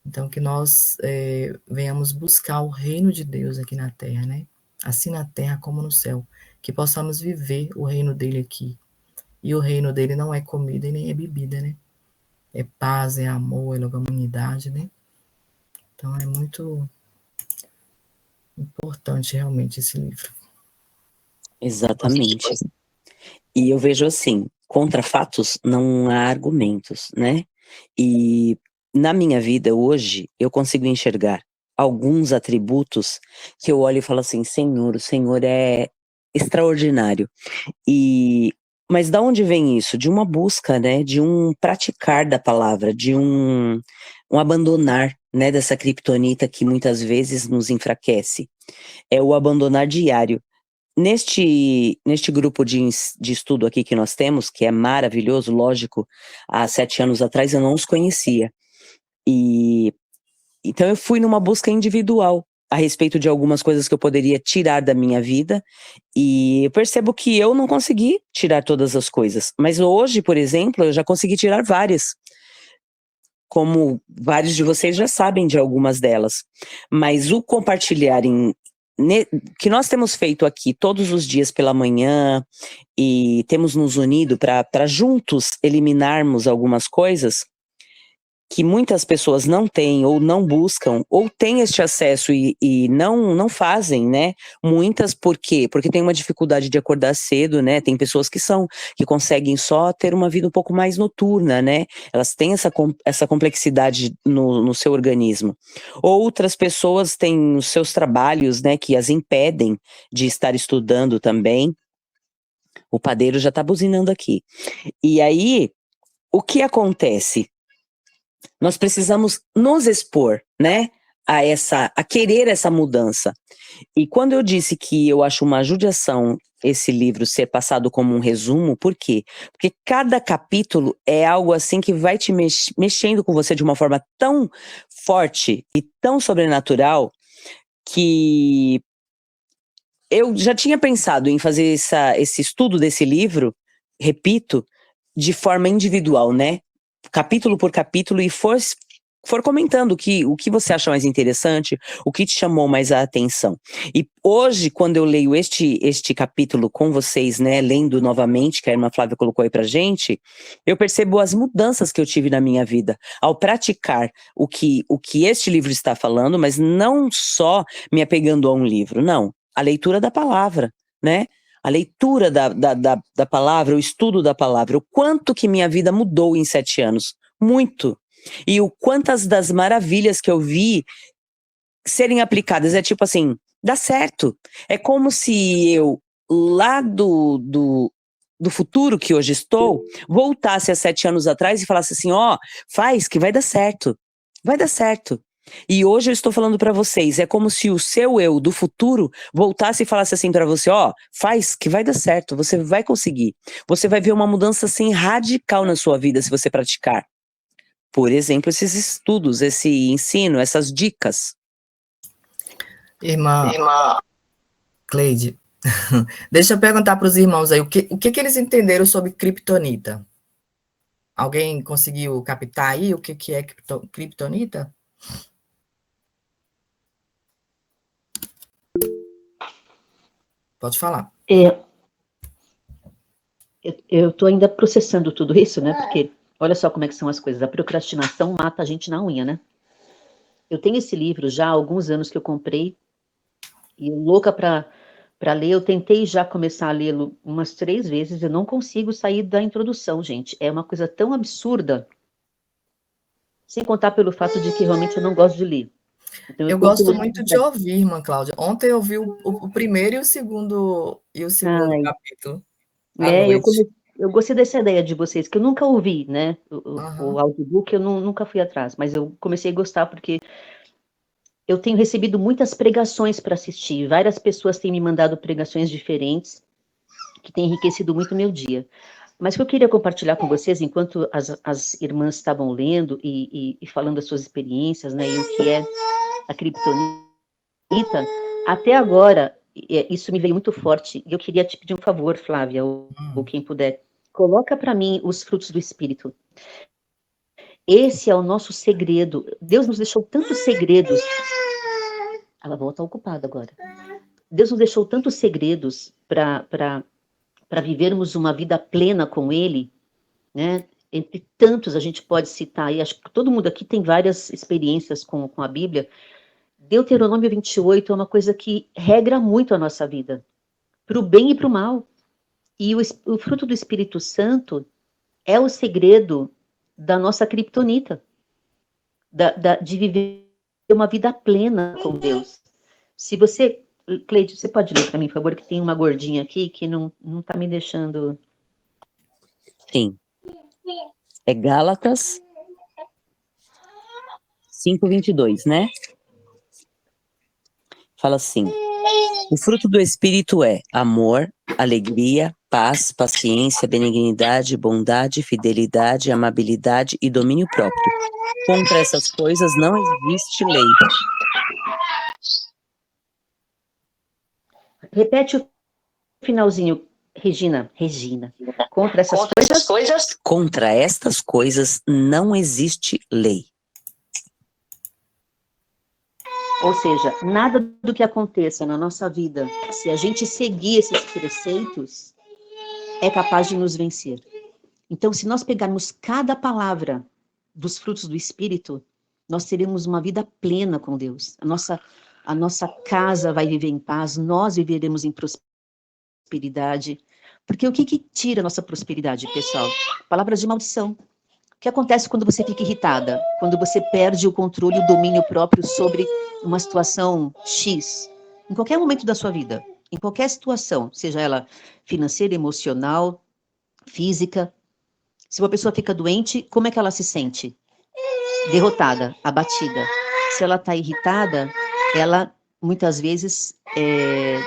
Speaker 2: Então, que nós venhamos buscar o reino de Deus aqui na terra, né? Assim na terra como no céu. Que possamos viver o reino dele aqui. E o reino dele não é comida e nem é bebida, né? É paz, é amor, é longanimidade, né? Então, é muito importante realmente esse livro.
Speaker 1: Exatamente. E eu vejo assim, contra fatos não há argumentos, né? E na minha vida hoje, eu consigo enxergar alguns atributos que eu olho e falo assim, Senhor, o Senhor é extraordinário. Mas da onde vem isso? De uma busca, né? De um praticar da palavra, de um abandonar, né? Dessa criptonita que muitas vezes nos enfraquece. É o abandonar diário. Neste grupo de estudo aqui que nós temos, que é maravilhoso, lógico, há 7 anos atrás eu não os conhecia. Então eu fui numa busca individual a respeito de algumas coisas que eu poderia tirar da minha vida, e eu percebo que eu não consegui tirar todas as coisas. Mas hoje, por exemplo, eu já consegui tirar várias. Como vários de vocês já sabem de algumas delas. Mas o compartilhar que nós temos feito aqui todos os dias pela manhã e temos nos unido para juntos eliminarmos algumas coisas que muitas pessoas não têm ou não buscam, ou têm este acesso e não fazem, né? Muitas por quê? Porque tem uma dificuldade de acordar cedo, né? Tem pessoas que conseguem só ter uma vida um pouco mais noturna, né? Elas têm essa complexidade no seu organismo. Outras pessoas têm os seus trabalhos, né? Que as impedem de estar estudando também. O padeiro já está buzinando aqui. E aí, o que acontece? Nós precisamos nos expor, né, a querer essa mudança. E quando eu disse que eu acho uma judiação esse livro ser passado como um resumo, por quê? Porque cada capítulo é algo assim que vai te mexendo com você de uma forma tão forte e tão sobrenatural que eu já tinha pensado em fazer esse estudo desse livro, repito, de forma individual, né? Capítulo por capítulo, e for comentando o que você acha mais interessante, o que te chamou mais a atenção. E hoje, quando eu leio este capítulo com vocês, né, lendo novamente, que a irmã Flávia colocou aí pra gente, eu percebo as mudanças que eu tive na minha vida ao praticar o que este livro está falando, mas não só me apegando a um livro, não, a leitura da palavra, né? A leitura da palavra, o estudo da palavra, o quanto que minha vida mudou em 7 anos. Muito. E o quantas das maravilhas que eu vi serem aplicadas. É tipo assim, dá certo. É como se eu, lá do futuro que hoje estou, voltasse a 7 anos atrás e falasse assim, faz que vai dar certo. Vai dar certo. E hoje eu estou falando para vocês, é como se o seu eu do futuro voltasse e falasse assim para você, faz que vai dar certo, você vai conseguir. Você vai ver uma mudança assim radical na sua vida se você praticar. Por exemplo, esses estudos, esse ensino, essas dicas.
Speaker 2: Irmã Cleide, deixa eu perguntar para os irmãos aí, o que eles entenderam sobre criptonita? Alguém conseguiu captar aí o que é criptonita? Pode falar.
Speaker 4: Eu estou ainda processando tudo isso, né? Porque olha só como é que são as coisas. A procrastinação mata a gente na unha, né? Eu tenho esse livro já há alguns anos que eu comprei e louca para ler. Eu tentei já começar a lê-lo umas 3 vezes. Eu não consigo sair da introdução, gente. É uma coisa tão absurda. Sem contar pelo fato de que realmente eu não gosto de ler. Então,
Speaker 2: Eu
Speaker 4: eu
Speaker 2: gosto
Speaker 4: procuro...
Speaker 2: muito de ouvir, irmã Cláudia. Ontem eu vi o primeiro e o segundo
Speaker 4: Ai,
Speaker 2: capítulo à
Speaker 4: eu,
Speaker 2: noite.
Speaker 4: eu gostei dessa ideia de vocês, que eu nunca ouvi, né? O
Speaker 2: Aham.
Speaker 4: audiobook eu nunca fui atrás, mas eu comecei a gostar porque eu tenho recebido muitas pregações para assistir. Várias pessoas têm me mandado pregações diferentes, que têm enriquecido muito o meu dia. Mas o que eu queria compartilhar com vocês, enquanto as irmãs estavam lendo e falando das suas experiências, né? E o que é a criptonita, até agora, isso me veio muito forte. E eu queria te pedir um favor, Flávia, ou quem puder. Coloca para mim os frutos do Espírito. Esse é o nosso segredo. Deus nos deixou tantos segredos. Ela volta ocupada agora. Deus nos deixou tantos segredos para vivermos uma vida plena com Ele, né? Entre tantos, a gente pode citar, e acho que todo mundo aqui tem várias experiências com a Bíblia. Deuteronômio 28 é uma coisa que regra muito a nossa vida, para o bem e para o mal. E o fruto do Espírito Santo é o segredo da nossa criptonita, de viver uma vida plena com Deus. Se você, Cleide, você pode ler para mim, por favor, que tem uma gordinha aqui que não está me deixando...
Speaker 1: Sim. É Gálatas 5:22, né? Fala assim: o fruto do Espírito é amor, alegria, paz, paciência, benignidade, bondade, fidelidade, amabilidade e domínio próprio. Contra essas coisas não existe lei.
Speaker 4: Repete o finalzinho, Regina. Contra essas coisas...
Speaker 1: Contra estas coisas não existe lei.
Speaker 4: Ou seja, nada do que aconteça na nossa vida, se a gente seguir esses preceitos, é capaz de nos vencer. Então, se nós pegarmos cada palavra dos frutos do Espírito, nós teremos uma vida plena com Deus. A nossa casa vai viver em paz, nós viveremos em prosperidade. Porque o que tira a nossa prosperidade, pessoal? Palavras de maldição. O que acontece quando você fica irritada? Quando você perde o controle e o domínio próprio sobre uma situação X? Em qualquer momento da sua vida, em qualquer situação, seja ela financeira, emocional, física. Se uma pessoa fica doente, como é que ela se sente? Derrotada, abatida. Se ela está irritada, ela muitas vezes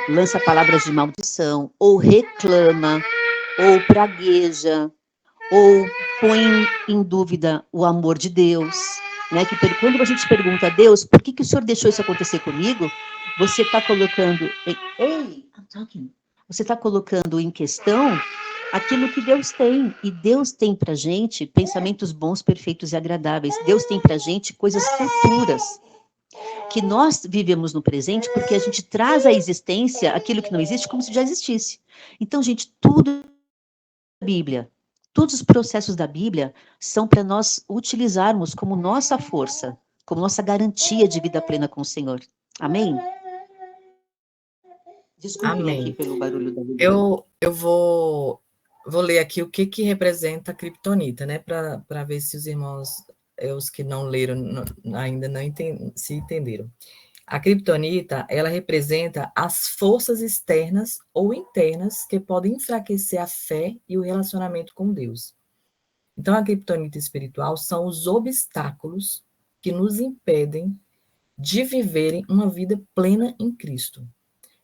Speaker 4: lança palavras de maldição, ou reclama, ou pragueja, ou põe em dúvida o amor de Deus, né? Que quando a gente pergunta a Deus, por que o Senhor deixou isso acontecer comigo? Você está colocando, I'm talking. Você está colocando em questão aquilo que Deus tem, e Deus tem para gente pensamentos bons, perfeitos e agradáveis. Deus tem para gente coisas futuras, que nós vivemos no presente, porque a gente traz à existência aquilo que não existe como se já existisse. Então, gente, tudo da Bíblia, todos os processos da Bíblia são para nós utilizarmos como nossa força, como nossa garantia de vida plena com o Senhor. Amém? Desculpem aqui
Speaker 2: Amém.
Speaker 4: pelo barulho da Bíblia.
Speaker 2: Eu vou ler aqui o que representa a criptonita, né? Para ver se os irmãos, os que não leram, ainda não se entenderam. A criptonita, ela representa as forças externas ou internas que podem enfraquecer a fé e o relacionamento com Deus. Então, a criptonita espiritual são os obstáculos que nos impedem de viverem uma vida plena em Cristo.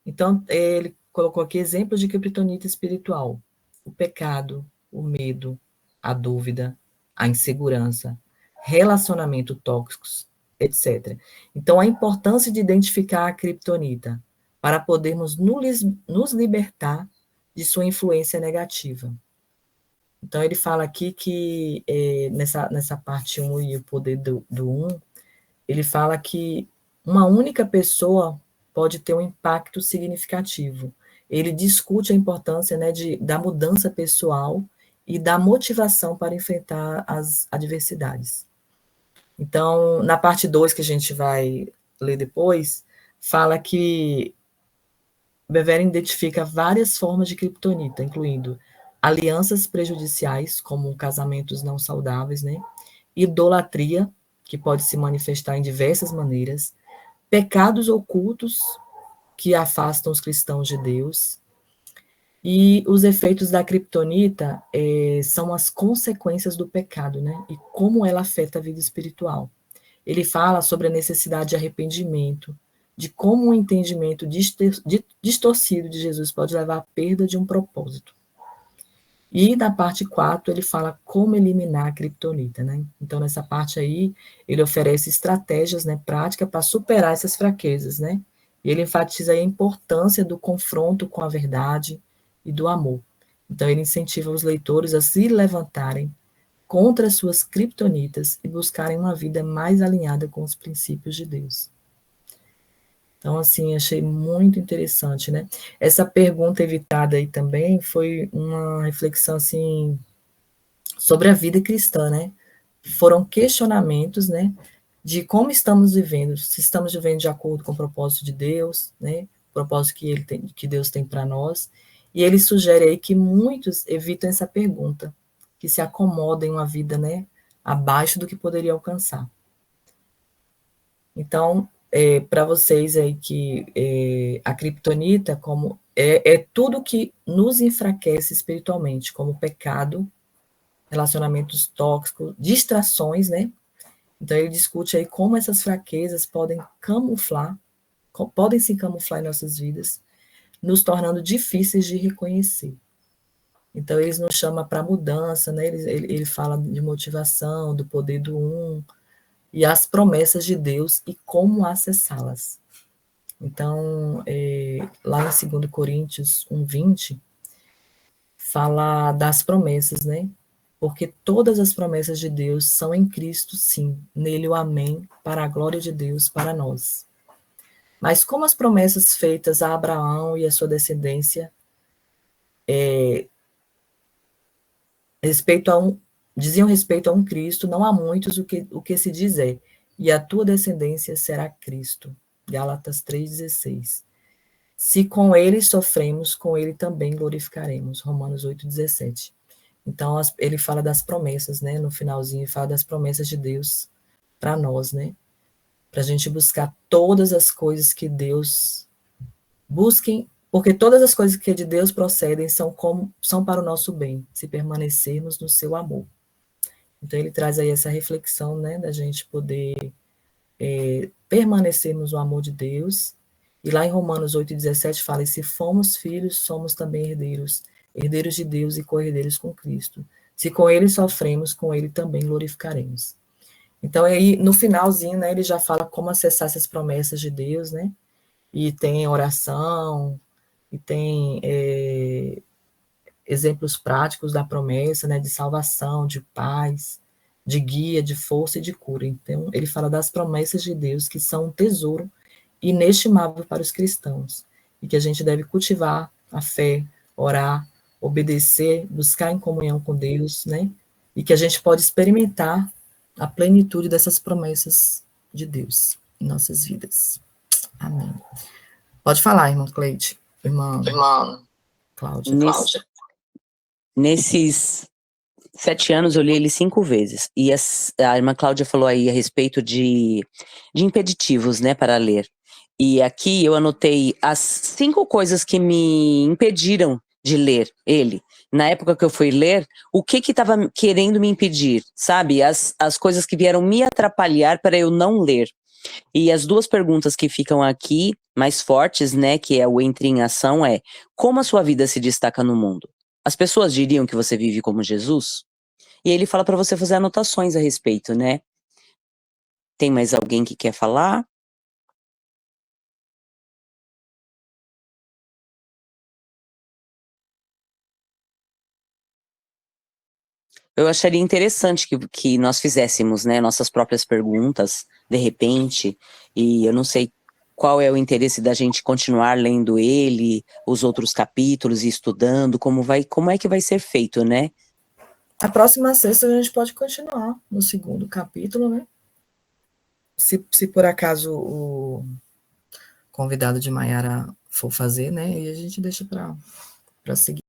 Speaker 2: Então, ele colocou aqui exemplos de criptonita espiritual: o pecado, o medo, a dúvida, a insegurança, relacionamento tóxicos, etc. Então, a importância de identificar a criptonita para podermos nos libertar de sua influência negativa. Então, ele fala aqui que, nessa parte 1 e o poder do 1, ele fala que uma única pessoa pode ter um impacto significativo. ele discute a importância, né, da mudança pessoal e da motivação para enfrentar as adversidades. Então, na parte 2, que a gente vai ler depois, fala que Bevere identifica várias formas de criptonita, incluindo alianças prejudiciais, como casamentos não saudáveis, né? Idolatria, que pode se manifestar em diversas maneiras, pecados ocultos, que afastam os cristãos de Deus, e os efeitos da criptonita são as consequências do pecado, né? E como ela afeta a vida espiritual. Ele fala sobre a necessidade de arrependimento, de como o entendimento distorcido de Jesus pode levar à perda de um propósito. E na parte 4, ele fala como eliminar a criptonita, né? Então, nessa parte aí, ele oferece estratégias, né, práticas para superar essas fraquezas, né? E ele enfatiza a importância do confronto com a verdade e do amor. Então, ele incentiva os leitores a se levantarem contra as suas criptonitas e buscarem uma vida mais alinhada com os princípios de Deus. Então, assim, achei muito interessante, né? Essa pergunta evitada aí também foi uma reflexão, assim, sobre a vida cristã, né? Foram questionamentos, né, de como estamos vivendo, se estamos vivendo de acordo com o propósito de Deus, né? O propósito que Deus tem para nós. E ele sugere aí que muitos evitam essa pergunta, que se acomodem uma vida, né, abaixo do que poderia alcançar. Então, para vocês aí que a criptonita como é tudo que nos enfraquece espiritualmente, como pecado, relacionamentos tóxicos, distrações, né? Então ele discute aí como essas fraquezas podem se camuflar em nossas vidas, nos tornando difíceis de reconhecer. Então eles nos chamam para mudança, né? Ele fala de motivação, do poder do e as promessas de Deus e como acessá-las. Então, lá em 2 Coríntios 1:20, fala das promessas, né? Porque todas as promessas de Deus são em Cristo, sim, nele o amém, para a glória de Deus, para nós. Mas como as promessas feitas a Abraão e a sua descendência diziam respeito a um Cristo, não há muitos o que se diz e a tua descendência será Cristo. Gálatas 3:16. Se com ele sofremos, com ele também glorificaremos. Romanos 8:17. Então, ele fala das promessas, né? No finalzinho, ele fala das promessas de Deus para nós, né? Para a gente buscar todas as coisas que Deus busquem, porque todas as coisas que de Deus procedem são para o nosso bem, se permanecermos no seu amor. Então, ele traz aí essa reflexão, né? Da gente poder permanecermos no amor de Deus. E lá em Romanos 8:17 fala, e se fomos filhos, somos também herdeiros, herdeiros de Deus e co-herdeiros com Cristo. Se com ele sofremos, com ele também glorificaremos. Então, aí, no finalzinho, né, ele já fala como acessar essas promessas de Deus, né? E tem oração, e tem exemplos práticos da promessa, né, de salvação, de paz, de guia, de força e de cura. Então, ele fala das promessas de Deus, que são um tesouro inestimável para os cristãos, e que a gente deve cultivar a fé, orar, obedecer, buscar em comunhão com Deus, né? E que a gente pode experimentar a plenitude dessas promessas de Deus em nossas vidas. Amém. Pode falar, irmão Cleide. Irmã Cláudia.
Speaker 1: Nesses 7 anos eu li ele 5 vezes. E a irmã Cláudia falou aí a respeito de impeditivos, né, para ler. E aqui eu anotei as 5 coisas que me impediram de ler ele. Na época que eu fui ler, o que estava querendo me impedir, sabe? As coisas que vieram me atrapalhar para eu não ler. E as 2 perguntas que ficam aqui, mais fortes, né, que é o entre em ação, como a sua vida se destaca no mundo? As pessoas diriam que você vive como Jesus? E ele fala para você fazer anotações a respeito, né? Tem mais alguém que quer falar? Eu acharia interessante que nós fizéssemos, né, nossas próprias perguntas, de repente, e eu não sei qual é o interesse da gente continuar lendo ele, os outros capítulos e estudando, como é que vai ser feito, né?
Speaker 2: A próxima sexta a gente pode continuar no segundo capítulo, né? Se por acaso o convidado de Maiara for fazer, né? E a gente deixa para seguir.